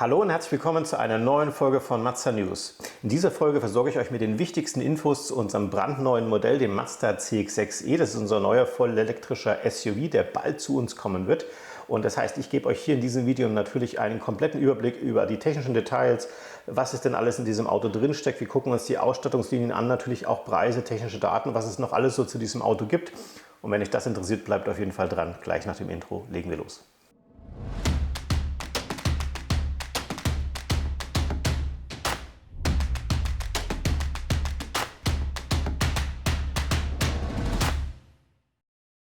Hallo und herzlich willkommen zu einer neuen Folge von Mazda News. In dieser Folge versorge ich euch mit den wichtigsten Infos zu unserem brandneuen Modell, dem Mazda CX-6e. Das ist unser neuer vollelektrischer SUV, der bald zu uns kommen wird. Und das heißt, ich gebe euch hier in diesem Video natürlich einen kompletten Überblick über die technischen Details, was ist denn alles in diesem Auto drin steckt. Wir gucken uns die Ausstattungslinien an, natürlich auch Preise, technische Daten, was es noch alles so zu diesem Auto gibt. Und wenn euch das interessiert, bleibt auf jeden Fall dran. Gleich nach dem Intro legen wir los.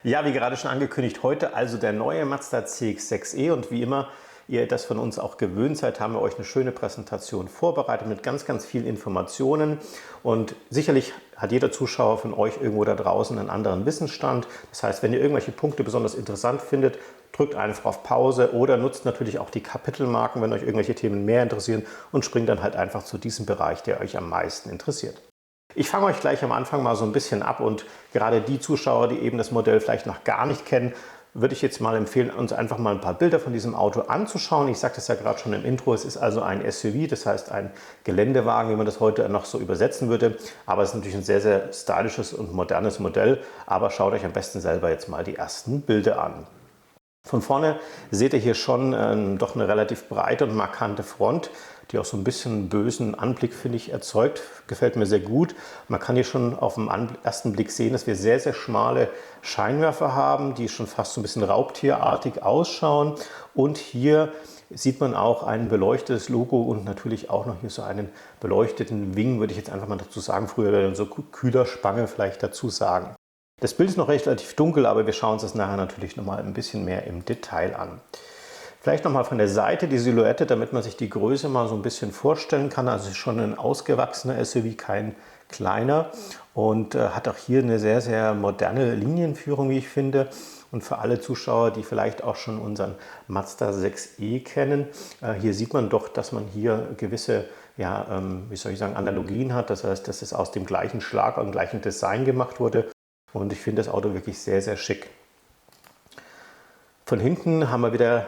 Ja, wie gerade schon angekündigt, heute also der neue Mazda CX-6e und wie immer ihr das von uns auch gewöhnt seid, haben wir euch eine schöne Präsentation vorbereitet mit ganz vielen Informationen und sicherlich hat jeder Zuschauer von euch irgendwo da draußen einen anderen Wissensstand. Das heißt, wenn ihr irgendwelche Punkte besonders interessant findet, drückt einfach auf Pause oder nutzt natürlich auch die Kapitelmarken, wenn euch irgendwelche Themen mehr interessieren und springt dann halt einfach zu diesem Bereich, der euch am meisten interessiert. Ich fange euch gleich am Anfang mal so ein bisschen ab und gerade die Zuschauer, die eben das Modell vielleicht noch gar nicht kennen, würde ich jetzt mal empfehlen, uns einfach mal ein paar Bilder von diesem Auto anzuschauen. Ich sagte das ja gerade schon im Intro, es ist also ein SUV, das heißt ein Geländewagen, wie man das heute noch so übersetzen würde. Aber es ist natürlich ein sehr stylisches und modernes Modell. Aber schaut euch am besten selber jetzt mal die ersten Bilder an. Von vorne seht ihr hier schon doch eine relativ breite und markante Front, die auch so ein bisschen einen bösen Anblick, finde ich, erzeugt. Gefällt mir sehr gut. Man kann hier schon auf den ersten Blick sehen, dass wir sehr schmale Scheinwerfer haben, die schon fast so ein bisschen raubtierartig ausschauen. Und hier sieht man auch ein beleuchtetes Logo und natürlich auch noch hier so einen beleuchteten Wing, würde ich jetzt einfach mal dazu sagen. Früher wäre so Kühlerspange vielleicht dazu sagen. Das Bild ist noch relativ dunkel, aber wir schauen uns das nachher natürlich nochmal ein bisschen mehr im Detail an. Vielleicht nochmal von der Seite die Silhouette, damit man sich die Größe mal so ein bisschen vorstellen kann. Also es ist schon ein ausgewachsener SUV, kein kleiner und hat auch hier eine sehr moderne Linienführung, wie ich finde. Und für alle Zuschauer, die vielleicht auch schon unseren Mazda 6e kennen, hier sieht man doch, dass man hier gewisse, ja, wie soll ich sagen, Analogien hat. Das heißt, dass es aus dem gleichen Schlag und gleichen Design gemacht wurde. Und ich finde das Auto wirklich sehr schick. Von hinten haben wir wieder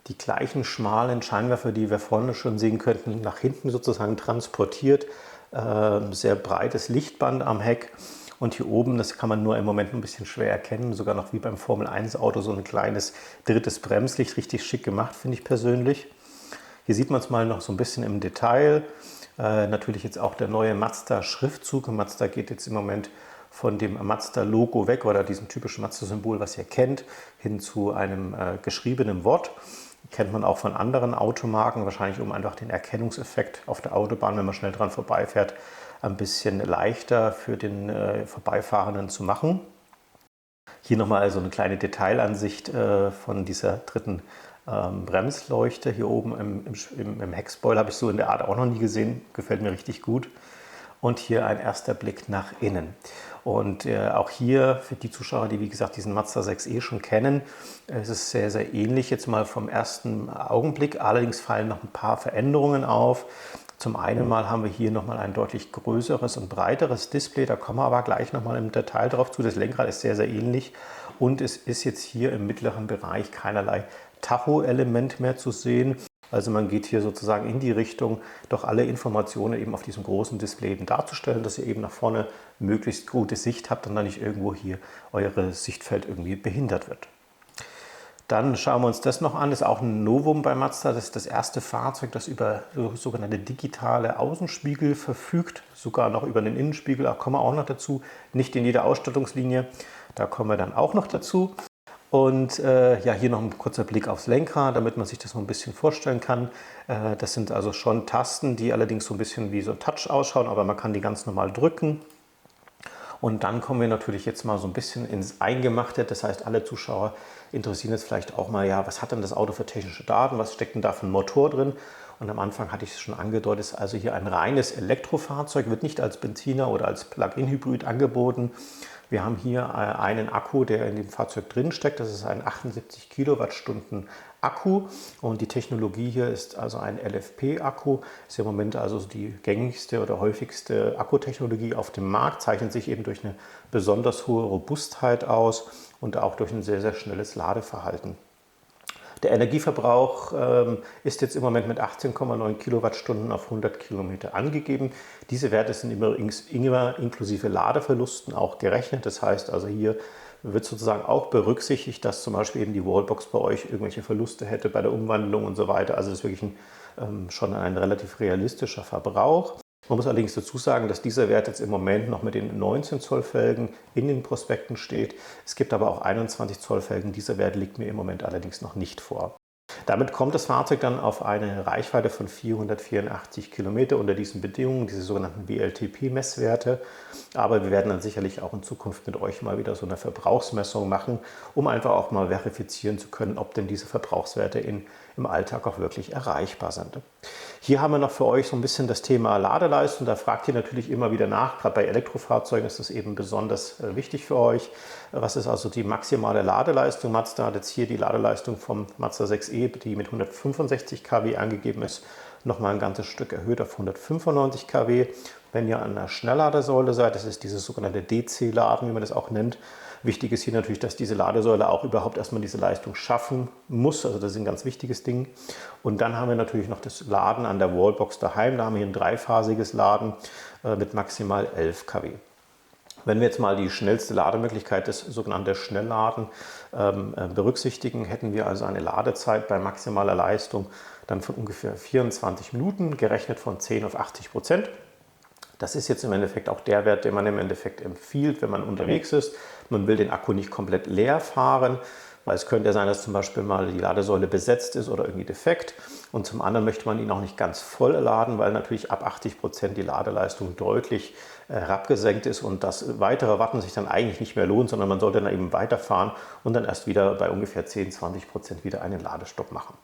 die gleichen schmalen Scheinwerfer, die wir vorne schon sehen könnten, nach hinten sozusagen transportiert. Sehr breites Lichtband am Heck. Und hier oben, das kann man nur im Moment ein bisschen schwer erkennen, sogar noch wie beim Formel-1-Auto, so ein kleines drittes Bremslicht. Richtig schick gemacht, finde ich persönlich. Hier sieht man es mal noch so ein bisschen im Detail. Natürlich jetzt auch der neue Mazda-Schriftzug. Mazda geht jetzt im Moment von dem Mazda-Logo weg oder diesem typischen Mazda-Symbol, was ihr kennt, hin zu einem geschriebenen Wort. Kennt man auch von anderen Automarken, wahrscheinlich um einfach den Erkennungseffekt auf der Autobahn, wenn man schnell dran vorbeifährt, ein bisschen leichter für den Vorbeifahrenden zu machen. Hier nochmal also eine kleine Detailansicht von dieser dritten Bremsleuchte. Hier oben im Heckspoiler habe ich so in der Art auch noch nie gesehen, gefällt mir richtig gut. Und hier ein erster Blick nach innen. Und auch hier für die Zuschauer, die wie gesagt diesen Mazda 6e schon kennen, es ist sehr ähnlich jetzt mal vom ersten Augenblick. Allerdings fallen noch ein paar Veränderungen auf. Zum einen mal haben wir hier nochmal ein deutlich größeres und breiteres Display. Da kommen wir aber gleich nochmal im Detail drauf zu. Das Lenkrad ist sehr ähnlich. Und es ist jetzt hier im mittleren Bereich keinerlei Tacho-Element mehr zu sehen. Also man geht hier sozusagen in die Richtung, doch alle Informationen eben auf diesem großen Display eben darzustellen, dass ihr eben nach vorne möglichst gute Sicht habt und dann nicht irgendwo hier euer Sichtfeld irgendwie behindert wird. Dann schauen wir uns das noch an, das ist auch ein Novum bei Mazda, das ist das erste Fahrzeug, das über sogenannte digitale Außenspiegel verfügt, sogar noch über den Innenspiegel, da kommen wir auch noch dazu, nicht in jeder Ausstattungslinie, da kommen wir dann auch noch dazu. Und ja, hier noch ein kurzer Blick aufs Lenkrad, damit man sich das so ein bisschen vorstellen kann. Das sind also schon Tasten, die allerdings so ein bisschen wie so ein Touch ausschauen, aber man kann die ganz normal drücken. Und dann kommen wir natürlich jetzt mal so ein bisschen ins Eingemachte. Das heißt, alle Zuschauer interessieren jetzt vielleicht auch mal, ja, was hat denn das Auto für technische Daten? Was steckt denn da für ein Motor drin? Und am Anfang hatte ich es schon angedeutet, ist also hier ein reines Elektrofahrzeug, wird nicht als Benziner oder als Plug-in-Hybrid angeboten. Wir haben hier einen Akku, der in dem Fahrzeug drin steckt. Das ist ein 78 Kilowattstunden Akku und die Technologie hier ist also ein LFP-Akku. Ist im Moment also die gängigste oder häufigste Akkutechnologie auf dem Markt, zeichnet sich eben durch eine besonders hohe Robustheit aus und auch durch ein sehr schnelles Ladeverhalten. Der Energieverbrauch ist jetzt im Moment mit 18,9 Kilowattstunden auf 100 Kilometer angegeben. Diese Werte sind übrigens immer inklusive Ladeverlusten auch gerechnet. Das heißt also, hier wird sozusagen auch berücksichtigt, dass zum Beispiel eben die Wallbox bei euch irgendwelche Verluste hätte bei der Umwandlung und so weiter. Also das ist wirklich schon ein relativ realistischer Verbrauch. Man muss allerdings dazu sagen, dass dieser Wert jetzt im Moment noch mit den 19 Zoll Felgen in den Prospekten steht. Es gibt aber auch 21 Zoll Felgen. Dieser Wert liegt mir im Moment allerdings noch nicht vor. Damit kommt das Fahrzeug dann auf eine Reichweite von 484 Kilometer unter diesen Bedingungen, diese sogenannten WLTP-Messwerte. Aber wir werden dann sicherlich auch in Zukunft mit euch mal wieder so eine Verbrauchsmessung machen, um einfach auch mal verifizieren zu können, ob denn diese Verbrauchswerte im Alltag auch wirklich erreichbar sind. Hier haben wir noch für euch so ein bisschen das Thema Ladeleistung. Da fragt ihr natürlich immer wieder nach. Gerade bei Elektrofahrzeugen ist das eben besonders wichtig für euch. Was ist also die maximale Ladeleistung? Mazda hat jetzt hier die Ladeleistung vom Mazda 6e, die mit 165 kW angegeben ist, nochmal ein ganzes Stück erhöht auf 195 kW. Wenn ihr an einer Schnellladesäule seid, das ist dieses sogenannte DC-Laden, wie man das auch nennt. Wichtig ist hier natürlich, dass diese Ladesäule auch überhaupt erstmal diese Leistung schaffen muss. Also das ist ein ganz wichtiges Ding. Und dann haben wir natürlich noch das Laden an der Wallbox daheim. Da haben wir hier ein dreiphasiges Laden mit maximal 11 kW. Wenn wir jetzt mal die schnellste Lademöglichkeit, das sogenannte Schnellladen, berücksichtigen, hätten wir also eine Ladezeit bei maximaler Leistung dann von ungefähr 24 Minuten, gerechnet von 10 auf 80%. Das ist jetzt im Endeffekt auch der Wert, den man im Endeffekt empfiehlt, wenn man unterwegs ist. Man will den Akku nicht komplett leer fahren, weil es könnte ja sein, dass zum Beispiel mal die Ladesäule besetzt ist oder irgendwie defekt. Und zum anderen möchte man ihn auch nicht ganz voll laden, weil natürlich ab 80% die Ladeleistung deutlich herabgesenkt ist und das weitere Warten sich dann eigentlich nicht mehr lohnt, sondern man sollte dann eben weiterfahren und dann erst wieder bei ungefähr 10-20% wieder einen Ladestopp machen.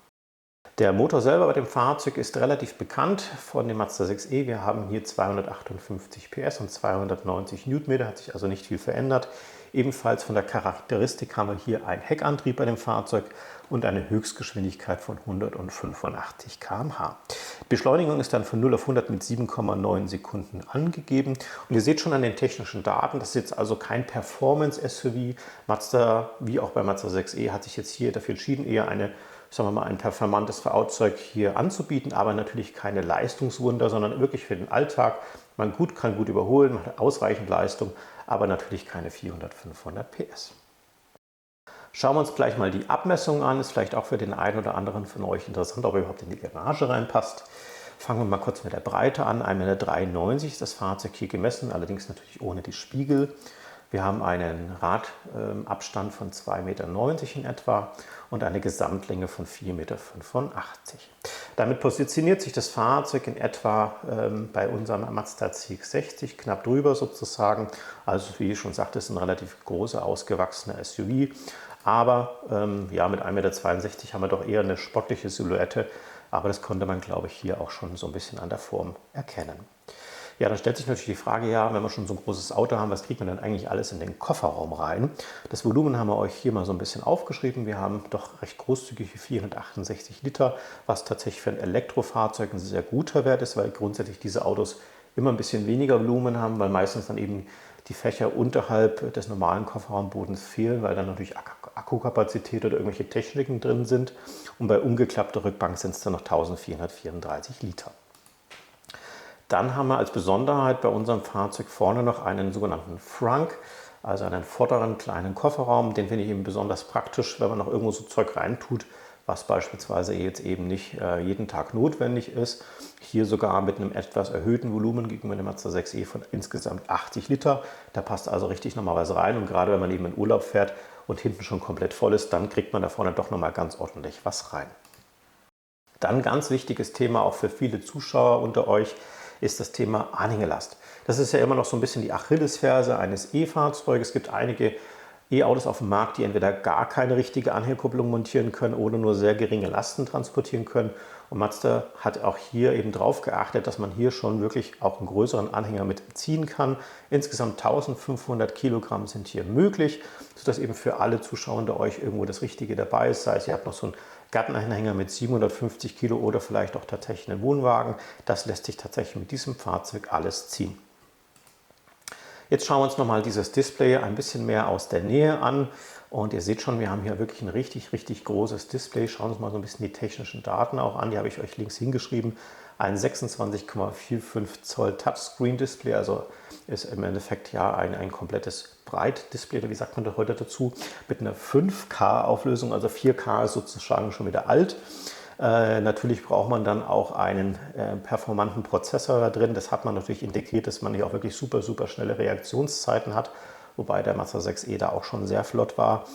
Der Motor selber bei dem Fahrzeug ist relativ bekannt von dem Mazda 6e. Wir haben hier 258 PS und 290 Newtonmeter, hat sich also nicht viel verändert. Ebenfalls von der Charakteristik haben wir hier einen Heckantrieb bei dem Fahrzeug und eine Höchstgeschwindigkeit von 185 km/h. Die Beschleunigung ist dann von 0 auf 100 mit 7,9 Sekunden angegeben. Und ihr seht schon an den technischen Daten, das ist jetzt also kein Performance-SUV. Mazda, wie auch bei Mazda 6e, hat sich jetzt hier dafür entschieden, eher ein performantes Fahrzeug hier anzubieten, aber natürlich keine Leistungswunder, sondern wirklich für den Alltag. Man kann gut überholen, man hat ausreichend Leistung, aber natürlich keine 400, 500 PS. Schauen wir uns gleich mal die Abmessung an, ist vielleicht auch für den einen oder anderen von euch interessant, ob er überhaupt in die Garage reinpasst. Fangen wir mal kurz mit der Breite an, 1,93 m ist das Fahrzeug hier gemessen, allerdings natürlich ohne die Spiegel. Wir haben einen Radabstand von 2,90 Meter in etwa und eine Gesamtlänge von 4,85 Meter. Damit positioniert sich das Fahrzeug in etwa bei unserem Mazda CX-60 knapp drüber sozusagen. Also wie ich schon sagte, ist ein relativ großer, ausgewachsener SUV. Aber ja, mit 1,62 Meter haben wir doch eher eine sportliche Silhouette. Aber das konnte man, glaube ich, hier auch schon so ein bisschen an der Form erkennen. Ja, dann stellt sich natürlich die Frage, ja, wenn wir schon so ein großes Auto haben, was kriegt man denn eigentlich alles in den Kofferraum rein? Das Volumen haben wir euch hier mal so ein bisschen aufgeschrieben. Wir haben doch recht großzügige 468 Liter, was tatsächlich für ein Elektrofahrzeug ein sehr guter Wert ist, weil grundsätzlich diese Autos immer ein bisschen weniger Volumen haben, weil meistens dann eben die Fächer unterhalb des normalen Kofferraumbodens fehlen, weil dann natürlich Akkukapazität oder irgendwelche Techniken drin sind. Und bei umgeklappter Rückbank sind es dann noch 1434 Liter. Dann haben wir als Besonderheit bei unserem Fahrzeug vorne noch einen sogenannten Frunk, also einen vorderen kleinen Kofferraum. Den finde ich eben besonders praktisch, wenn man noch irgendwo so Zeug reintut, was beispielsweise jetzt eben nicht jeden Tag notwendig ist. Hier sogar mit einem etwas erhöhten Volumen gegenüber dem Mazda 6e von insgesamt 80 Liter. Da passt also richtig nochmal was rein und gerade wenn man eben in Urlaub fährt und hinten schon komplett voll ist, dann kriegt man da vorne doch nochmal ganz ordentlich was rein. Dann ganz wichtiges Thema auch für viele Zuschauer unter euch ist das Thema Anhängelast. Das ist ja immer noch so ein bisschen die Achillesferse eines E-Fahrzeuges. Es gibt einige E-Autos auf dem Markt, die entweder gar keine richtige Anhängerkupplung montieren können oder nur sehr geringe Lasten transportieren können. Und Mazda hat auch hier eben darauf geachtet, dass man hier schon wirklich auch einen größeren Anhänger mitziehen kann. Insgesamt 1500 Kilogramm sind hier möglich, sodass eben für alle Zuschauer unter euch irgendwo das Richtige dabei ist. Sei es, ihr habt noch so einen Gartenanhänger mit 750 Kilo oder vielleicht auch tatsächlich einen Wohnwagen. Das lässt sich tatsächlich mit diesem Fahrzeug alles ziehen. Jetzt schauen wir uns nochmal dieses Display ein bisschen mehr aus der Nähe an. Und ihr seht schon, wir haben hier wirklich ein richtig, richtig großes Display. Schauen wir uns mal so ein bisschen die technischen Daten auch an. Die habe ich euch links hingeschrieben. Ein 26,45 Zoll Touchscreen-Display, also ist im Endeffekt ja ein komplettes Breitdisplay, wie sagt man da heute dazu, mit einer 5K-Auflösung, also 4K ist sozusagen schon wieder alt. Natürlich braucht man dann auch einen performanten Prozessor da drin. Das hat man natürlich integriert, dass man hier auch wirklich super, super schnelle Reaktionszeiten hat, wobei der Mazda 6e da auch schon sehr flott war.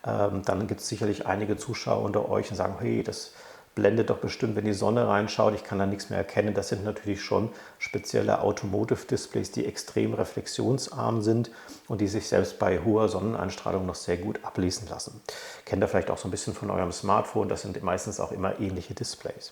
Dann gibt es sicherlich einige Zuschauer unter euch, die sagen, hey, das blendet doch bestimmt, wenn die Sonne reinschaut, ich kann da nichts mehr erkennen. Das sind natürlich schon spezielle Automotive-Displays, die extrem reflexionsarm sind und die sich selbst bei hoher Sonneneinstrahlung noch sehr gut ablesen lassen. Kennt ihr vielleicht auch so ein bisschen von eurem Smartphone, das sind meistens auch immer ähnliche Displays.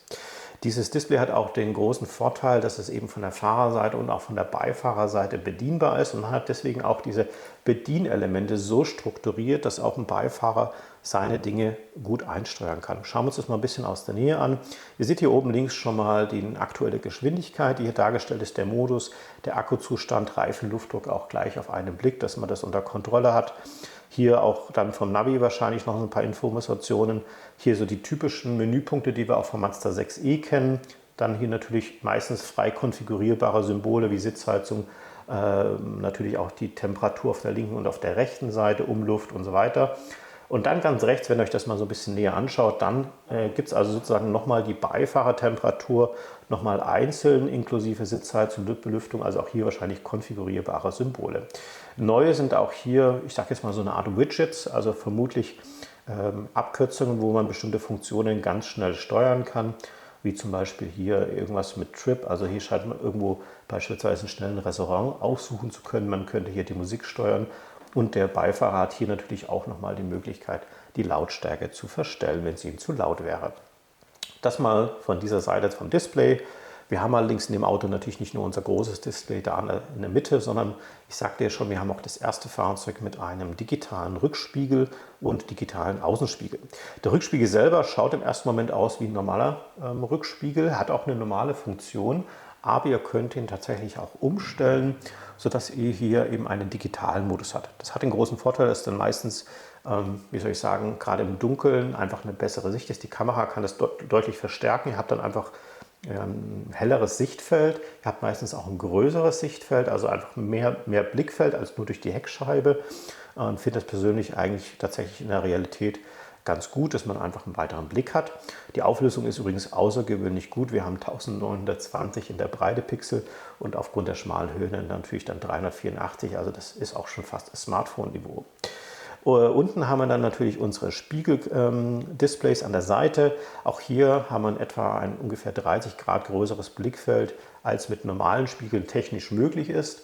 Dieses Display hat auch den großen Vorteil, dass es eben von der Fahrerseite und auch von der Beifahrerseite bedienbar ist und man hat deswegen auch diese Bedienelemente so strukturiert, dass auch ein Beifahrer seine Dinge gut einsteuern kann. Schauen wir uns das mal ein bisschen aus der Nähe an. Ihr seht hier oben links schon mal die aktuelle Geschwindigkeit, die hier dargestellt ist, der Modus, der Akkuzustand, Reifen, Luftdruck auch gleich auf einen Blick, dass man das unter Kontrolle hat. Hier auch dann vom Navi wahrscheinlich noch ein paar Informationen. Hier so die typischen Menüpunkte, die wir auch vom Mazda 6e kennen. Dann hier natürlich meistens frei konfigurierbare Symbole wie Sitzheizung, natürlich auch die Temperatur auf der linken und auf der rechten Seite, Umluft und so weiter. Und dann ganz rechts, wenn ihr euch das mal so ein bisschen näher anschaut, dann gibt es also sozusagen nochmal die Beifahrertemperatur, nochmal einzeln inklusive Sitzheizung und Belüftung, also auch hier wahrscheinlich konfigurierbare Symbole. Neue sind auch hier, ich sage jetzt mal so eine Art Widgets, also vermutlich Abkürzungen, wo man bestimmte Funktionen ganz schnell steuern kann, wie zum Beispiel hier irgendwas mit Trip, also hier scheint man irgendwo beispielsweise einen schnellen Restaurant aussuchen zu können, man könnte hier die Musik steuern. Und der Beifahrer hat hier natürlich auch nochmal die Möglichkeit, die Lautstärke zu verstellen, wenn es ihm zu laut wäre. Das mal von dieser Seite vom Display. Wir haben allerdings in dem Auto natürlich nicht nur unser großes Display da in der Mitte, sondern ich sagte ja schon, wir haben auch das erste Fahrzeug mit einem digitalen Rückspiegel und digitalen Außenspiegel. Der Rückspiegel selber schaut im ersten Moment aus wie ein normaler Rückspiegel, hat auch eine normale Funktion, aber ihr könnt ihn tatsächlich auch umstellen, sodass ihr hier eben einen digitalen Modus habt. Das hat den großen Vorteil, dass dann meistens, wie soll ich sagen, gerade im Dunkeln einfach eine bessere Sicht ist. Die Kamera kann das deutlich verstärken. Ihr habt dann einfach ein helleres Sichtfeld. Ihr habt meistens auch ein größeres Sichtfeld, also einfach mehr Blickfeld als nur durch die Heckscheibe. Und finde das persönlich eigentlich tatsächlich in der Realität ganz gut, dass man einfach einen weiteren Blick hat. Die Auflösung ist übrigens außergewöhnlich gut. Wir haben 1920 in der Breite Pixel und aufgrund der schmalen Höhen natürlich dann 384. Also das ist auch schon fast Smartphone-Niveau. Unten haben wir dann natürlich unsere Spiegel-Displays an der Seite. Auch hier haben wir in etwa ein ungefähr 30 Grad größeres Blickfeld, als mit normalen Spiegeln technisch möglich ist.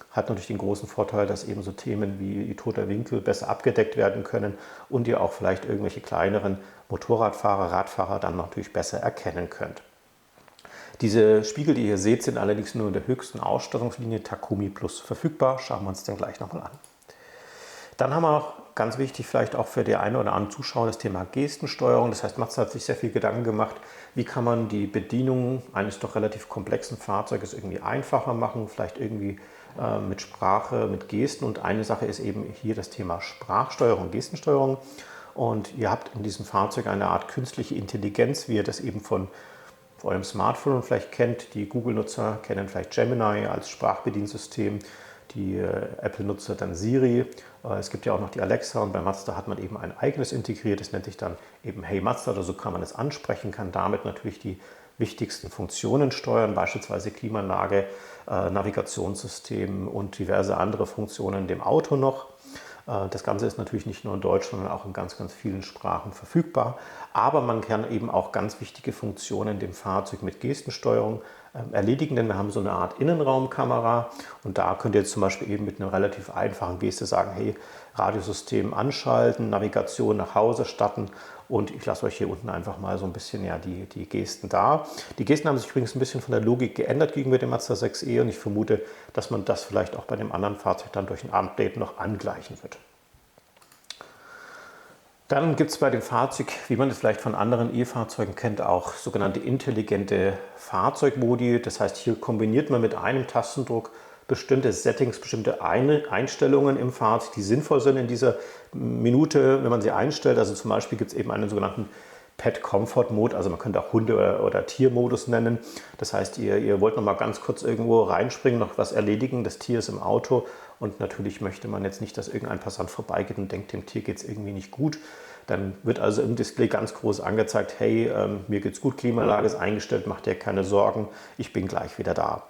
Hat natürlich den großen Vorteil, dass eben so Themen wie toter Winkel besser abgedeckt werden können und ihr auch vielleicht irgendwelche kleineren Motorradfahrer, Radfahrer dann natürlich besser erkennen könnt. Diese Spiegel, die ihr seht, sind allerdings nur in der höchsten Ausstattungslinie Takumi Plus verfügbar. Schauen wir uns den gleich nochmal an. Dann haben wir auch ganz wichtig, vielleicht auch für die eine oder andere Zuschauer, das Thema Gestensteuerung. Das heißt, Mazda hat sich sehr viel Gedanken gemacht, wie kann man die Bedienung eines doch relativ komplexen Fahrzeuges irgendwie einfacher machen, vielleicht irgendwie mit Sprache, mit Gesten. Und eine Sache ist eben hier das Thema Sprachsteuerung, Gestensteuerung. Und ihr habt in diesem Fahrzeug eine Art künstliche Intelligenz, wie ihr das eben von eurem Smartphone vielleicht kennt. Die Google-Nutzer kennen vielleicht Gemini als Sprachbediensystem, die Apple-Nutzer dann Siri. Es gibt ja auch noch die Alexa und bei Mazda hat man eben ein eigenes integriert. Das nennt sich dann eben Hey Mazda oder so kann man es ansprechen, kann damit natürlich die wichtigsten Funktionen steuern, beispielsweise Klimaanlage, Navigationssystem und diverse andere Funktionen in dem Auto noch. Das Ganze ist natürlich nicht nur in Deutsch, sondern auch in ganz, ganz vielen Sprachen verfügbar. Aber man kann eben auch ganz wichtige Funktionen in dem Fahrzeug mit Gestensteuerung erledigen, denn wir haben so eine Art Innenraumkamera und da könnt ihr jetzt zum Beispiel eben mit einer relativ einfachen Geste sagen, hey, Radiosystem anschalten, Navigation nach Hause starten und ich lasse euch hier unten einfach mal so ein bisschen ja, die Gesten da. Die Gesten haben sich übrigens ein bisschen von der Logik geändert gegenüber dem Mazda 6e und ich vermute, dass man das vielleicht auch bei dem anderen Fahrzeug dann durch ein Update noch angleichen wird. Dann gibt es bei dem Fahrzeug, wie man es vielleicht von anderen E-Fahrzeugen kennt, auch sogenannte intelligente Fahrzeugmodi. Das heißt, hier kombiniert man mit einem Tastendruck bestimmte Settings, bestimmte Einstellungen im Fahrzeug, die sinnvoll sind in dieser Minute, wenn man sie einstellt. Also zum Beispiel gibt es eben einen sogenannten Pet Comfort Mode, also man könnte auch Hunde- oder Tiermodus nennen. Das heißt, ihr wollt noch mal ganz kurz irgendwo reinspringen, noch was erledigen, das Tier ist im Auto und natürlich möchte man jetzt nicht, dass irgendein Passant vorbeigeht und denkt, dem Tier geht es irgendwie nicht gut. Dann wird also im Display ganz groß angezeigt, hey, mir geht's gut, Klimaanlage ist eingestellt, macht dir keine Sorgen, ich bin gleich wieder da.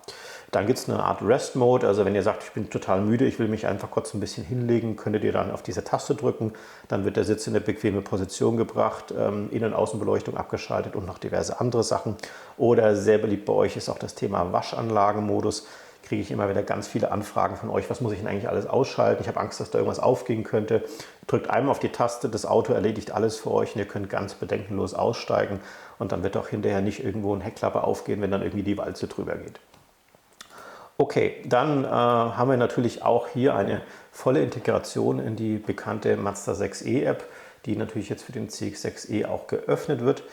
Dann gibt es eine Art Rest-Mode, also wenn ihr sagt, ich bin total müde, ich will mich einfach kurz ein bisschen hinlegen, könntet ihr dann auf diese Taste drücken, dann wird der Sitz in eine bequeme Position gebracht, Innen- und Außenbeleuchtung abgeschaltet und noch diverse andere Sachen. Oder sehr beliebt bei euch ist auch das Thema Waschanlagenmodus. Kriege ich immer wieder ganz viele Anfragen von euch, was muss ich denn eigentlich alles ausschalten? Ich habe Angst, dass da irgendwas aufgehen könnte. Drückt einmal auf die Taste, das Auto erledigt alles für euch und ihr könnt ganz bedenkenlos aussteigen und dann wird auch hinterher nicht irgendwo ein Heckklappe aufgehen, wenn dann irgendwie die Walze drüber geht. Okay, dann haben wir natürlich auch hier eine volle Integration in die bekannte Mazda 6e App, die natürlich jetzt für den CX-6e auch geöffnet wird.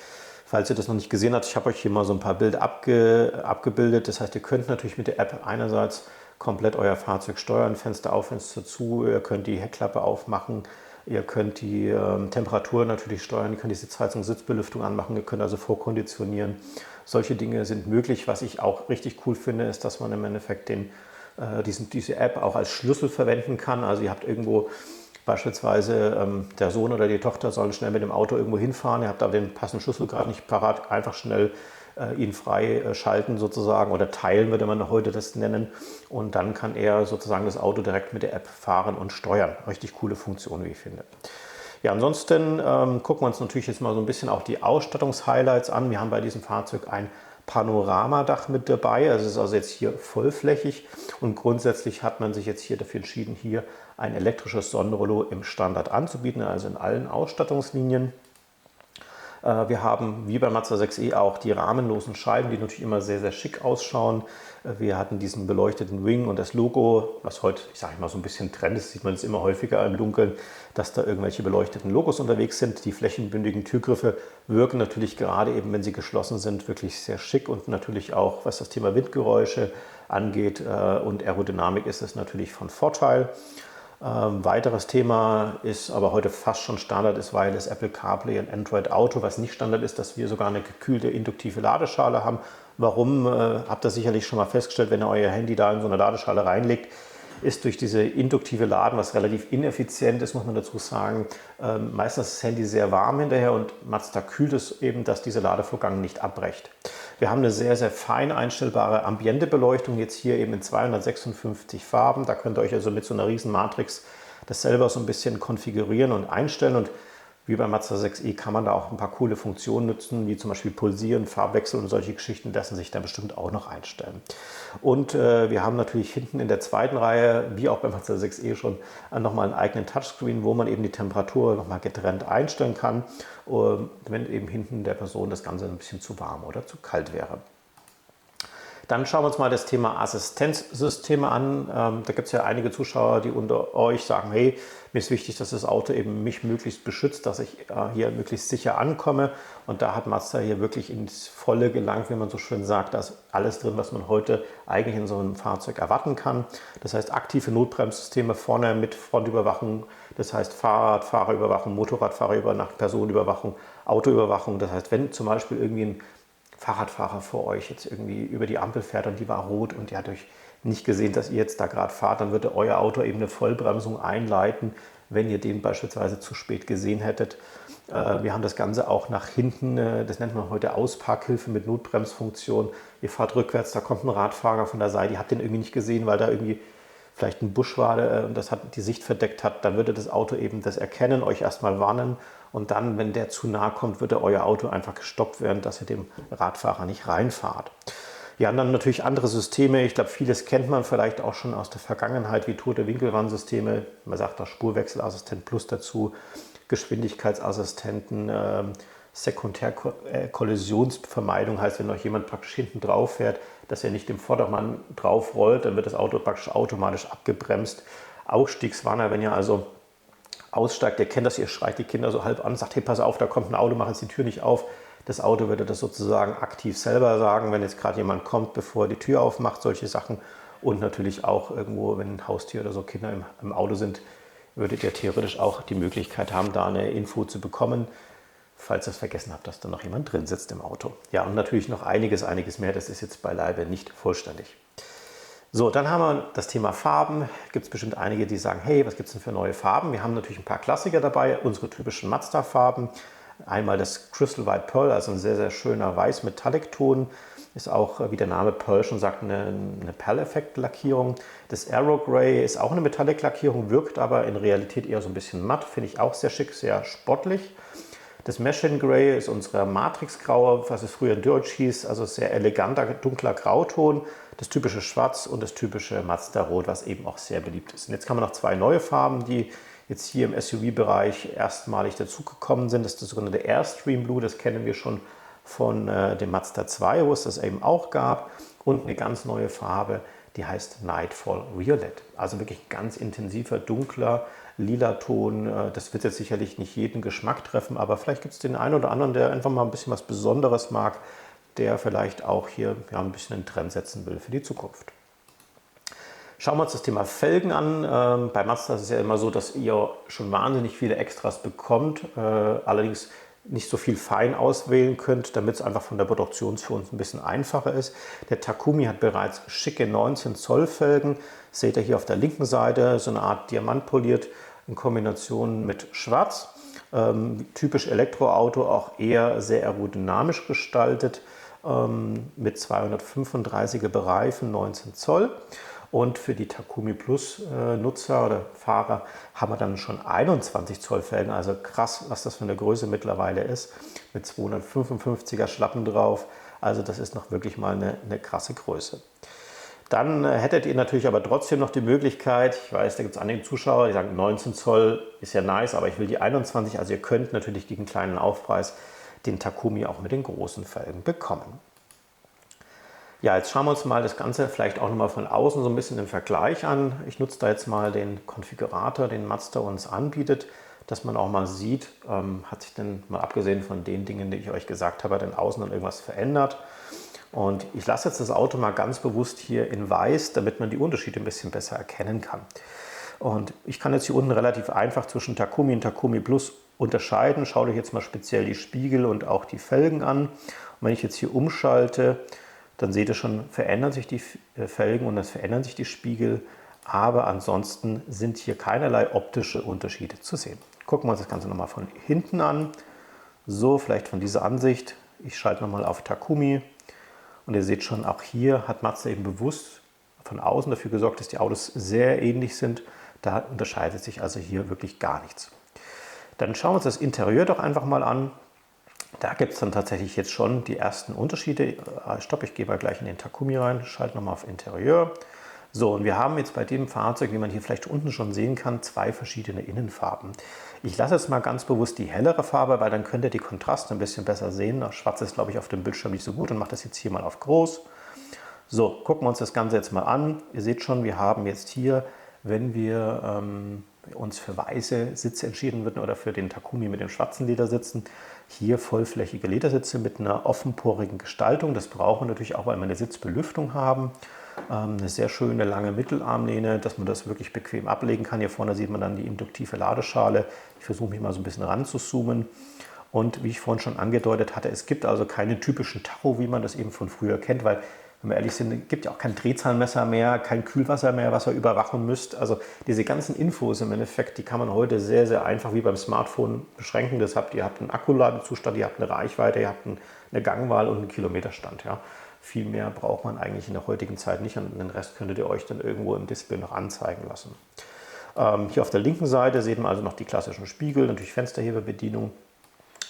Falls ihr das noch nicht gesehen habt, ich habe euch hier mal so ein paar Bilder abgebildet. Das heißt, ihr könnt natürlich mit der App einerseits komplett euer Fahrzeug steuern, Fenster auf, Fenster zu, ihr könnt die Heckklappe aufmachen, ihr könnt die Temperatur natürlich steuern, ihr könnt die Sitzheizung, Sitzbelüftung anmachen, ihr könnt also vorkonditionieren. Solche Dinge sind möglich. Was ich auch richtig cool finde, ist, dass man im Endeffekt diese App auch als Schlüssel verwenden kann. Also ihr habt irgendwo beispielsweise der Sohn oder die Tochter sollen schnell mit dem Auto irgendwo hinfahren, ihr habt aber den passenden Schlüssel gerade nicht parat, einfach schnell ihn frei schalten sozusagen oder teilen würde man heute das nennen und dann kann er sozusagen das Auto direkt mit der App fahren und steuern. Richtig coole Funktion, wie ich finde. Ja, ansonsten gucken wir uns natürlich jetzt mal so ein bisschen auch die Ausstattungshighlights an. Wir haben bei diesem Fahrzeug ein Panoramadach mit dabei, also es ist also jetzt hier vollflächig und grundsätzlich hat man sich jetzt hier dafür entschieden, hier ein elektrisches Sonnenrollo im Standard anzubieten, also in allen Ausstattungslinien. Wir haben wie bei Mazda 6e auch die rahmenlosen Scheiben, die natürlich immer sehr, sehr schick ausschauen. Wir hatten diesen beleuchteten Wing und das Logo, was heute, ich sage mal, so ein bisschen Trend ist, sieht man es immer häufiger im Dunkeln, dass da irgendwelche beleuchteten Logos unterwegs sind. Die flächenbündigen Türgriffe wirken natürlich gerade eben, wenn sie geschlossen sind, wirklich sehr schick und natürlich auch, was das Thema Windgeräusche angeht und Aerodynamik ist es natürlich von Vorteil. Weiteres Thema ist aber heute fast schon Standard ist, weil das Apple CarPlay und Android Auto, was nicht Standard ist, dass wir sogar eine gekühlte induktive Ladeschale haben. Warum? Habt ihr sicherlich schon mal festgestellt, wenn ihr euer Handy da in so eine Ladeschale reinlegt, ist durch diese induktive Laden, was relativ ineffizient ist, muss man dazu sagen, meistens ist das Handy sehr warm hinterher und Mazda kühlt es eben, dass dieser Ladevorgang nicht abbrecht. Wir haben eine sehr, sehr fein einstellbare Ambientebeleuchtung, jetzt hier eben in 256 Farben. Da könnt ihr euch also mit so einer riesen Matrix das selber so ein bisschen konfigurieren und einstellen. Und wie beim Mazda 6e kann man da auch ein paar coole Funktionen nutzen, wie zum Beispiel Pulsieren, Farbwechsel und solche Geschichten lassen sich dann bestimmt auch noch einstellen. Und wir haben natürlich hinten in der zweiten Reihe, wie auch beim Mazda 6e schon, nochmal einen eigenen Touchscreen, wo man eben die Temperatur nochmal getrennt einstellen kann, wenn eben hinten der Person das Ganze ein bisschen zu warm oder zu kalt wäre. Dann schauen wir uns mal das Thema Assistenzsysteme an. Da gibt es ja einige Zuschauer, die unter euch sagen, hey, mir ist wichtig, dass das Auto eben mich möglichst beschützt, dass ich hier möglichst sicher ankomme. Und da hat Mazda hier wirklich ins Volle gelangt, wie man so schön sagt. Da ist alles drin, was man heute eigentlich in so einem Fahrzeug erwarten kann. Das heißt aktive Notbremssysteme vorne mit Frontüberwachung, das heißt Fahrradfahrerüberwachung, Motorradfahrerüberwachung, Personenüberwachung, Autoüberwachung. Das heißt, wenn zum Beispiel irgendwie ein Fahrradfahrer vor euch jetzt irgendwie über die Ampel fährt und die war rot und ihr habt euch nicht gesehen, dass ihr jetzt da gerade fahrt, dann würde euer Auto eben eine Vollbremsung einleiten, wenn ihr den beispielsweise zu spät gesehen hättet. Wir haben das Ganze auch nach hinten, das nennt man heute Ausparkhilfe mit Notbremsfunktion. Ihr fahrt rückwärts, da kommt ein Radfahrer von der Seite, ihr habt den irgendwie nicht gesehen, weil da irgendwie vielleicht ein Busch war und das hat die Sicht verdeckt hat, dann würde das Auto eben das erkennen, euch erstmal warnen und dann, wenn der zu nahe kommt, würde euer Auto einfach gestoppt werden, dass ihr dem Radfahrer nicht reinfahrt. Ja, und dann natürlich andere Systeme. Ich glaube, vieles kennt man vielleicht auch schon aus der Vergangenheit, wie tote Winkelwarnsysteme. Man sagt da Spurwechselassistent Plus dazu, Geschwindigkeitsassistenten, Sekundärkollisionsvermeidung heißt, wenn euch jemand praktisch hinten drauf fährt, dass er nicht dem Vordermann drauf rollt, dann wird das Auto praktisch automatisch abgebremst. Ausstiegswarner, wenn ihr also aussteigt, ihr kennt das, ihr schreit die Kinder so halb an, sagt, hey, pass auf, da kommt ein Auto, mach jetzt die Tür nicht auf. Das Auto würde das sozusagen aktiv selber sagen, wenn jetzt gerade jemand kommt, bevor er die Tür aufmacht, solche Sachen. Und natürlich auch irgendwo, wenn ein Haustier oder so Kinder im Auto sind, würdet ihr theoretisch auch die Möglichkeit haben, da eine Info zu bekommen, falls ihr es vergessen habt, dass da noch jemand drin sitzt im Auto. Ja, und natürlich noch einiges mehr. Das ist jetzt beileibe nicht vollständig. So, dann haben wir das Thema Farben. Gibt es bestimmt einige, die sagen, hey, was gibt es denn für neue Farben? Wir haben natürlich ein paar Klassiker dabei, unsere typischen Mazda-Farben. Einmal das Crystal White Pearl, also ein sehr, sehr schöner Weiß-Metallic-Ton. Ist auch, wie der Name Pearl schon sagt, eine Pearl-Effekt-Lackierung. Das Aero Grey ist auch eine Metallic-Lackierung, wirkt aber in Realität eher so ein bisschen matt. Finde ich auch sehr schick, sehr sportlich. Das Machine Grey ist unsere Matrix-Graue, was es früher in Deutsch hieß, also sehr eleganter, dunkler Grauton. Das typische Schwarz und das typische Mazda-Rot, was eben auch sehr beliebt ist. Und jetzt haben wir noch zwei neue Farben, die jetzt hier im SUV-Bereich erstmalig dazugekommen sind. Das ist das sogenannte Airstream Blue, das kennen wir schon von dem Mazda 2, wo es das eben auch gab. Und eine ganz neue Farbe, die heißt Nightfall Violet. Also wirklich ein ganz intensiver, dunkler, lila Ton. Das wird jetzt sicherlich nicht jeden Geschmack treffen, aber vielleicht gibt es den einen oder anderen, der einfach mal ein bisschen was Besonderes mag, der vielleicht auch hier ein bisschen einen Trend setzen will für die Zukunft. Schauen wir uns das Thema Felgen an. Bei Mazda ist es ja immer so, dass ihr schon wahnsinnig viele Extras bekommt, allerdings nicht so viel fein auswählen könnt, damit es einfach von der Produktion für uns ein bisschen einfacher ist. Der Takumi hat bereits schicke 19 Zoll Felgen. Seht ihr hier auf der linken Seite, so eine Art Diamantpoliert in Kombination mit Schwarz. Typisch Elektroauto, auch eher sehr aerodynamisch gestaltet, mit 235er Reifen, 19 Zoll. Und für die Takumi Plus Nutzer oder Fahrer haben wir dann schon 21 Zoll Felgen. Also krass, was das für eine Größe mittlerweile ist. Mit 255er Schlappen drauf. Also das ist noch wirklich mal eine krasse Größe. Dann hättet ihr natürlich aber trotzdem noch die Möglichkeit, ich weiß, da gibt es einige Zuschauer, die sagen 19 Zoll ist ja nice, aber ich will die 21. Also ihr könnt natürlich gegen kleinen Aufpreis den Takumi auch mit den großen Felgen bekommen. Ja, jetzt schauen wir uns mal das Ganze vielleicht auch nochmal von außen so ein bisschen im Vergleich an. Ich nutze da jetzt mal den Konfigurator, den Mazda uns anbietet, dass man auch mal sieht, hat sich denn mal abgesehen von den Dingen, die ich euch gesagt habe, denn außen dann irgendwas verändert. Und ich lasse jetzt das Auto mal ganz bewusst hier in weiß, damit man die Unterschiede ein bisschen besser erkennen kann. Und ich kann jetzt hier unten relativ einfach zwischen Takumi und Takumi Plus unterscheiden. Schaut euch jetzt mal speziell die Spiegel und auch die Felgen an. Und wenn ich jetzt hier umschalte, dann seht ihr schon, verändern sich die Felgen und es verändern sich die Spiegel. Aber ansonsten sind hier keinerlei optische Unterschiede zu sehen. Gucken wir uns das Ganze nochmal von hinten an. So, vielleicht von dieser Ansicht. Ich schalte nochmal auf Takumi. Und ihr seht schon, auch hier hat Mazda eben bewusst von außen dafür gesorgt, dass die Autos sehr ähnlich sind. Da unterscheidet sich also hier wirklich gar nichts. Dann schauen wir uns das Interieur doch einfach mal an. Da gibt es dann tatsächlich jetzt schon die ersten Unterschiede. Stopp, ich gehe mal gleich in den Takumi rein, schalte nochmal auf Interieur. So, und wir haben jetzt bei dem Fahrzeug, wie man hier vielleicht unten schon sehen kann, zwei verschiedene Innenfarben. Ich lasse jetzt mal ganz bewusst die hellere Farbe, weil dann könnt ihr die Kontraste ein bisschen besser sehen. Das Schwarz ist, glaube ich, auf dem Bildschirm nicht so gut und mache das jetzt hier mal auf groß. So, gucken wir uns das Ganze jetzt mal an. Ihr seht schon, wir haben jetzt hier, wenn wir uns für weiße Sitze entschieden würden oder für den Takumi mit den schwarzen Ledersitzen, hier vollflächige Ledersitze mit einer offenporigen Gestaltung. Das brauchen wir natürlich auch, weil wir eine Sitzbelüftung haben. Eine sehr schöne lange Mittelarmlehne, dass man das wirklich bequem ablegen kann. Hier vorne sieht man dann die induktive Ladeschale. Ich versuche mich mal so ein bisschen ran zu zoomen. Und wie ich vorhin schon angedeutet hatte, es gibt also keine typischen Tacho, wie man das eben von früher kennt, weil, wenn wir ehrlich sind, es gibt ja auch kein Drehzahlmesser mehr, kein Kühlwasser mehr, was ihr überwachen müsst. Also diese ganzen Infos im Endeffekt, die kann man heute sehr, sehr einfach wie beim Smartphone beschränken. Das habt, ihr habt einen Akkuladezustand, ihr habt eine Reichweite, ihr habt eine Gangwahl und einen Kilometerstand. Ja. Viel mehr braucht man eigentlich in der heutigen Zeit nicht und den Rest könntet ihr euch dann irgendwo im Display noch anzeigen lassen. Hier auf der linken Seite sieht man also noch die klassischen Spiegel, natürlich Fensterheberbedienung.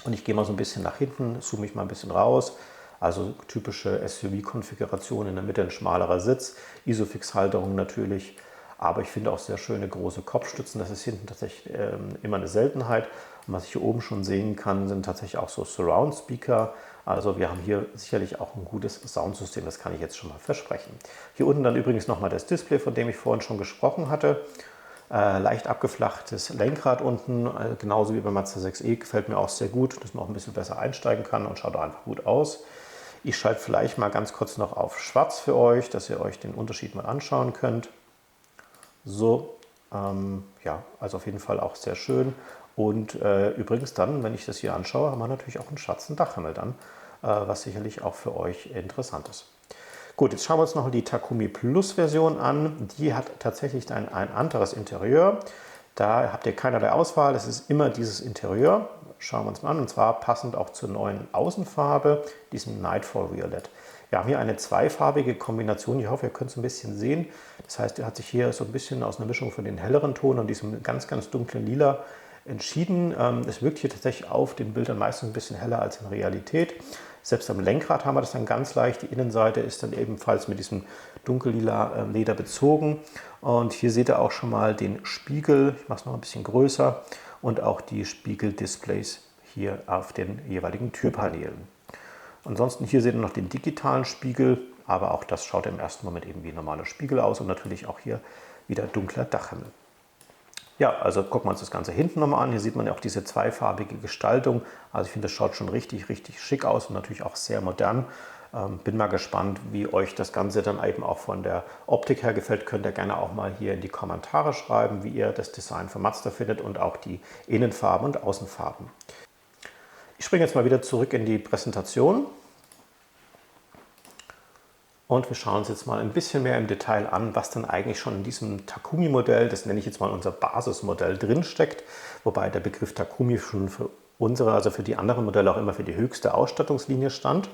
Und ich gehe mal so ein bisschen nach hinten, zoome mich mal ein bisschen raus. Also typische SUV-Konfiguration, in der Mitte ein schmalerer Sitz, Isofix-Halterung natürlich. Aber ich finde auch sehr schöne große Kopfstützen. Das ist hinten tatsächlich immer eine Seltenheit. Und was ich hier oben schon sehen kann, sind tatsächlich auch so Surround-Speaker. Also wir haben hier sicherlich auch ein gutes Soundsystem, das kann ich jetzt schon mal versprechen. Hier unten dann übrigens nochmal das Display, von dem ich vorhin schon gesprochen hatte. Leicht abgeflachtes Lenkrad unten, genauso wie beim Mazda 6e, gefällt mir auch sehr gut, dass man auch ein bisschen besser einsteigen kann und schaut einfach gut aus. Ich schalte vielleicht mal ganz kurz noch auf Schwarz für euch, dass ihr euch den Unterschied mal anschauen könnt. So, ja, also auf jeden Fall auch sehr schön. Und übrigens dann, wenn ich das hier anschaue, haben wir natürlich auch einen schwarzen Dachhimmel dann, was sicherlich auch für euch interessant ist. Gut, jetzt schauen wir uns noch die Takumi Plus Version an. Die hat tatsächlich ein anderes Interieur. Da habt ihr keinerlei Auswahl, es ist immer dieses Interieur. Schauen wir uns mal an, und zwar passend auch zur neuen Außenfarbe, diesem Nightfall Violet. Wir haben hier eine zweifarbige Kombination, ich hoffe, ihr könnt es ein bisschen sehen. Das heißt, er hat sich hier so ein bisschen aus einer Mischung von den helleren Ton und diesem ganz, ganz dunklen Lila entschieden. Es wirkt hier tatsächlich auf den Bildern meistens ein bisschen heller als in Realität. Selbst am Lenkrad haben wir das dann ganz leicht. Die Innenseite ist dann ebenfalls mit diesem dunkellila Leder bezogen. Und hier seht ihr auch schon mal den Spiegel. Ich mache es noch ein bisschen größer. Und auch die Spiegeldisplays hier auf den jeweiligen Türpaneelen. Ansonsten hier seht ihr noch den digitalen Spiegel. Aber auch das schaut im ersten Moment eben wie ein normaler Spiegel aus. Und natürlich auch hier wieder dunkler Dachhimmel. Ja, also gucken wir uns das Ganze hinten nochmal an. Hier sieht man ja auch diese zweifarbige Gestaltung. Also ich finde, das schaut schon richtig, richtig schick aus und natürlich auch sehr modern. Bin mal gespannt, wie euch das Ganze dann eben auch von der Optik her gefällt. Könnt ihr gerne auch mal hier in die Kommentare schreiben, wie ihr das Design von Mazda findet und auch die Innenfarben und Außenfarben. Ich springe jetzt mal wieder zurück in die Präsentation. Und wir schauen uns jetzt mal ein bisschen mehr im Detail an, was dann eigentlich schon in diesem Takumi-Modell, das nenne ich jetzt mal unser Basismodell, drinsteckt. Wobei der Begriff Takumi schon für unsere, also für die anderen Modelle auch immer für die höchste Ausstattungslinie stand.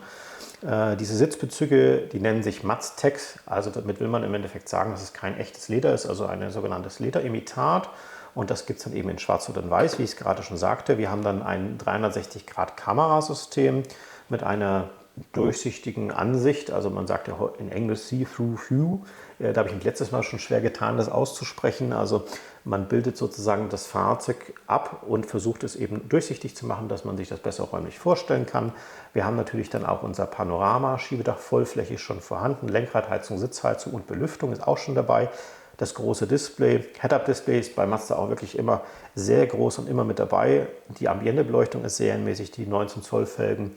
Diese Sitzbezüge, die nennen sich Maztex. Also damit will man im Endeffekt sagen, dass es kein echtes Leder ist, also ein sogenanntes Lederimitat. Und das gibt es dann eben in Schwarz oder in Weiß, wie ich es gerade schon sagte. Wir haben dann ein 360-Grad-Kamerasystem mit einer durchsichtigen Ansicht, also man sagt ja in Englisch See-Through View, da habe ich mich letztes Mal schon schwer getan, das auszusprechen, also man bildet sozusagen das Fahrzeug ab und versucht es eben durchsichtig zu machen, dass man sich das besser räumlich vorstellen kann. Wir haben natürlich dann auch unser Panorama-Schiebedach vollflächig schon vorhanden, Lenkradheizung, Sitzheizung und Belüftung ist auch schon dabei. Das große Display, Head-Up-Display ist bei Mazda auch wirklich immer sehr groß und immer mit dabei. Die Ambientebeleuchtung ist serienmäßig, die 19 Zoll Felgen.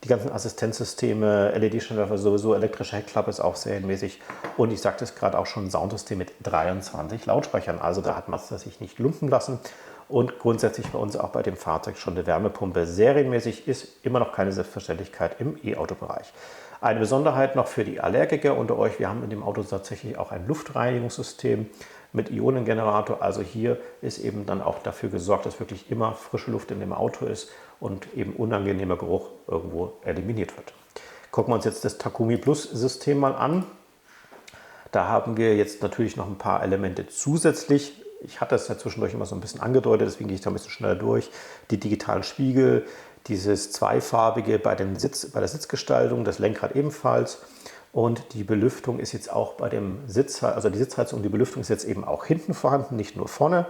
Die ganzen Assistenzsysteme, LED-Scheinwerfer sowieso, elektrische Heckklappe ist auch serienmäßig. Und ich sagte es gerade auch schon, ein Soundsystem mit 23 Lautsprechern. Also da hat Mazda sich nicht lumpen lassen. Und grundsätzlich bei uns auch bei dem Fahrzeug schon eine Wärmepumpe serienmäßig ist immer noch keine Selbstverständlichkeit im E-Auto-Bereich. Eine Besonderheit noch für die Allergiker unter euch, wir haben in dem Auto tatsächlich auch ein Luftreinigungssystem mit Ionengenerator. Also hier ist eben dann auch dafür gesorgt, dass wirklich immer frische Luft in dem Auto ist und eben unangenehmer Geruch irgendwo eliminiert wird. Gucken wir uns jetzt das Takumi Plus System mal an. Da haben wir jetzt natürlich noch ein paar Elemente zusätzlich. Ich hatte es ja zwischendurch immer so ein bisschen angedeutet, deswegen gehe ich da ein bisschen schneller durch. Die digitalen Spiegel, dieses zweifarbige bei der Sitzgestaltung, das Lenkrad ebenfalls. Und die Belüftung ist jetzt auch bei dem also die Sitzheizung und die Belüftung ist jetzt eben auch hinten vorhanden, nicht nur vorne.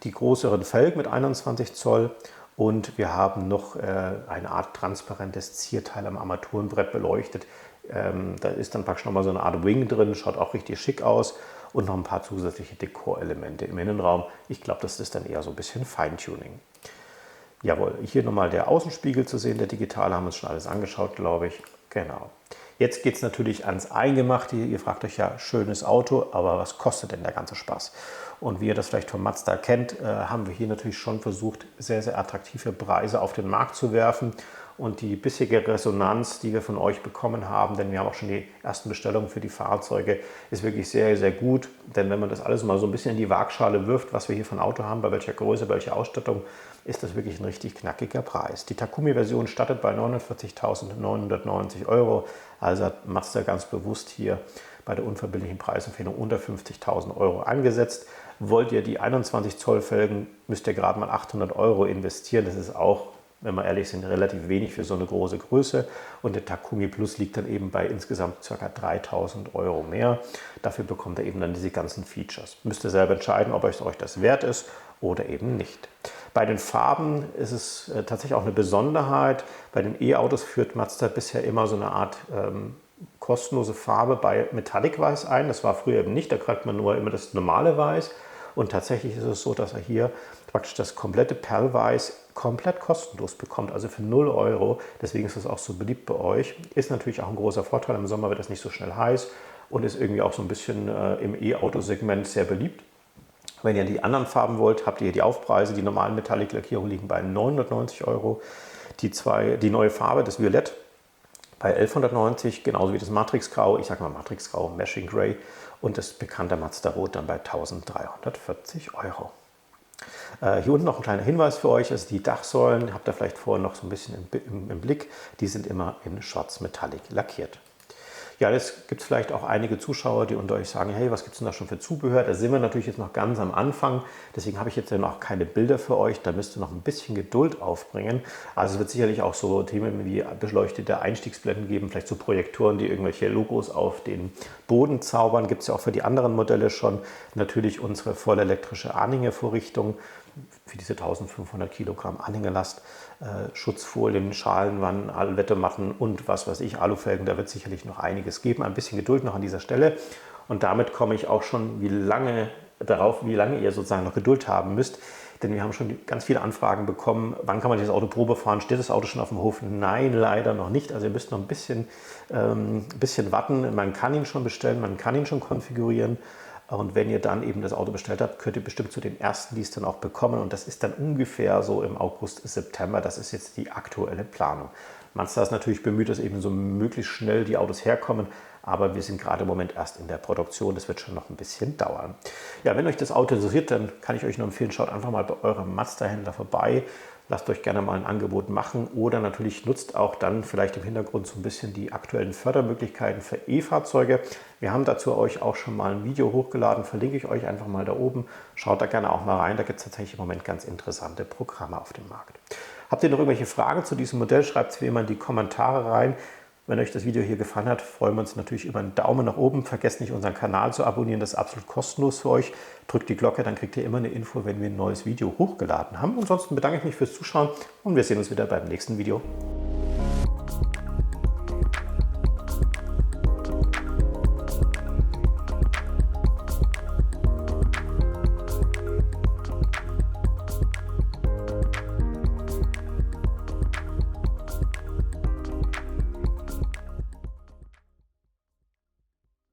Die größeren Felgen mit 21 Zoll. Und wir haben noch eine Art transparentes Zierteil am Armaturenbrett beleuchtet. Da ist dann praktisch nochmal so eine Art Wing drin, schaut auch richtig schick aus. Und noch ein paar zusätzliche Dekorelemente im Innenraum. Ich glaube, das ist dann eher so ein bisschen Feintuning. Jawohl, hier nochmal der Außenspiegel zu sehen, der digitale, haben wir uns schon alles angeschaut, glaube ich. Genau. Jetzt geht es natürlich ans Eingemachte. Ihr fragt euch ja, schönes Auto, aber was kostet denn der ganze Spaß? Und wie ihr das vielleicht von Mazda kennt, haben wir hier natürlich schon versucht, sehr, sehr attraktive Preise auf den Markt zu werfen. Und die bisherige Resonanz, die wir von euch bekommen haben, denn wir haben auch schon die ersten Bestellungen für die Fahrzeuge, ist wirklich sehr, sehr gut. Denn wenn man das alles mal so ein bisschen in die Waagschale wirft, was wir hier von Auto haben, bei welcher Größe, welcher Ausstattung, ist das wirklich ein richtig knackiger Preis. Die Takumi-Version startet bei 49.990 €. Also hat Mazda ganz bewusst hier bei der unverbindlichen Preisempfehlung unter 50.000 € angesetzt. Wollt ihr die 21 Zoll Felgen, müsst ihr gerade mal 800 € investieren. Das ist auch, wenn wir ehrlich sind, relativ wenig für so eine große Größe. Und der Takumi Plus liegt dann eben bei insgesamt ca. 3.000 € mehr. Dafür bekommt ihr eben dann diese ganzen Features. Müsst ihr selber entscheiden, ob euch das wert ist oder eben nicht. Bei den Farben ist es tatsächlich auch eine Besonderheit. Bei den E-Autos führt Mazda bisher immer so eine Art kostenlose Farbe bei Metallic Weiß ein. Das war früher eben nicht, da kriegt man nur immer das normale Weiß. Und tatsächlich ist es so, dass er hier praktisch das komplette Perlweiß komplett kostenlos bekommt, also für 0 Euro. Deswegen ist das auch so beliebt bei euch. Ist natürlich auch ein großer Vorteil. Im Sommer wird das nicht so schnell heiß und ist irgendwie auch so ein bisschen im E-Auto-Segment sehr beliebt. Wenn ihr die anderen Farben wollt, habt ihr hier die Aufpreise. Die normalen Metallic-Lackierungen liegen bei 990 Euro. Die neue Farbe, das Violett, bei 1190, genauso wie das Matrix-Grau. Ich sage mal Matrix-Grau, Mashing Grey. Und das bekannte Mazda-Rot dann bei 1340 Euro. Hier unten noch ein kleiner Hinweis für euch, also die Dachsäulen, habt ihr vielleicht vorher noch so ein bisschen im Blick, die sind immer in Schwarz Metallic lackiert. Ja, jetzt gibt es vielleicht auch einige Zuschauer, die unter euch sagen, hey, was gibt es denn da schon für Zubehör? Da sind wir natürlich jetzt noch ganz am Anfang, deswegen habe ich jetzt ja noch keine Bilder für euch, da müsst ihr noch ein bisschen Geduld aufbringen. Also es wird sicherlich auch so Themen wie beleuchtete Einstiegsblenden geben, vielleicht so Projektoren, die irgendwelche Logos auf den Boden zaubern, gibt es ja auch für die anderen Modelle schon. Natürlich unsere vollelektrische Anhängevorrichtung für diese 1500 Kilogramm Anhängelast, Schutzfolien, Schalenwannen, Allwettermatten und was weiß ich, Alufelgen, da wird sicherlich noch einiges geben. Ein bisschen Geduld noch an dieser Stelle und damit komme ich auch schon wie lange ihr sozusagen noch Geduld haben müsst, denn wir haben schon ganz viele Anfragen bekommen, wann kann man dieses Auto Probe fahren, steht das Auto schon auf dem Hof? Nein, leider noch nicht, also ihr müsst noch ein bisschen warten, man kann ihn schon bestellen, man kann ihn schon konfigurieren. Und wenn ihr dann eben das Auto bestellt habt, könnt ihr bestimmt zu den ersten, die es dann auch bekommen. Und das ist dann ungefähr so im August, September. Das ist jetzt die aktuelle Planung. Mazda ist natürlich bemüht, dass eben so möglichst schnell die Autos herkommen. Aber wir sind gerade im Moment erst in der Produktion. Das wird schon noch ein bisschen dauern. Ja, wenn euch das Auto interessiert, dann kann ich euch nur empfehlen, schaut einfach mal bei eurem Mazda-Händler vorbei. Lasst euch gerne mal ein Angebot machen oder natürlich nutzt auch dann vielleicht im Hintergrund so ein bisschen die aktuellen Fördermöglichkeiten für E-Fahrzeuge. Wir haben dazu euch auch schon mal ein Video hochgeladen, verlinke ich euch einfach mal da oben. Schaut da gerne auch mal rein, da gibt es tatsächlich im Moment ganz interessante Programme auf dem Markt. Habt ihr noch irgendwelche Fragen zu diesem Modell, schreibt es wie immer in die Kommentare rein. Wenn euch das Video hier gefallen hat, freuen wir uns natürlich über einen Daumen nach oben. Vergesst nicht, unseren Kanal zu abonnieren, das ist absolut kostenlos für euch. Drückt die Glocke, dann kriegt ihr immer eine Info, wenn wir ein neues Video hochgeladen haben. Ansonsten bedanke ich mich fürs Zuschauen und wir sehen uns wieder beim nächsten Video.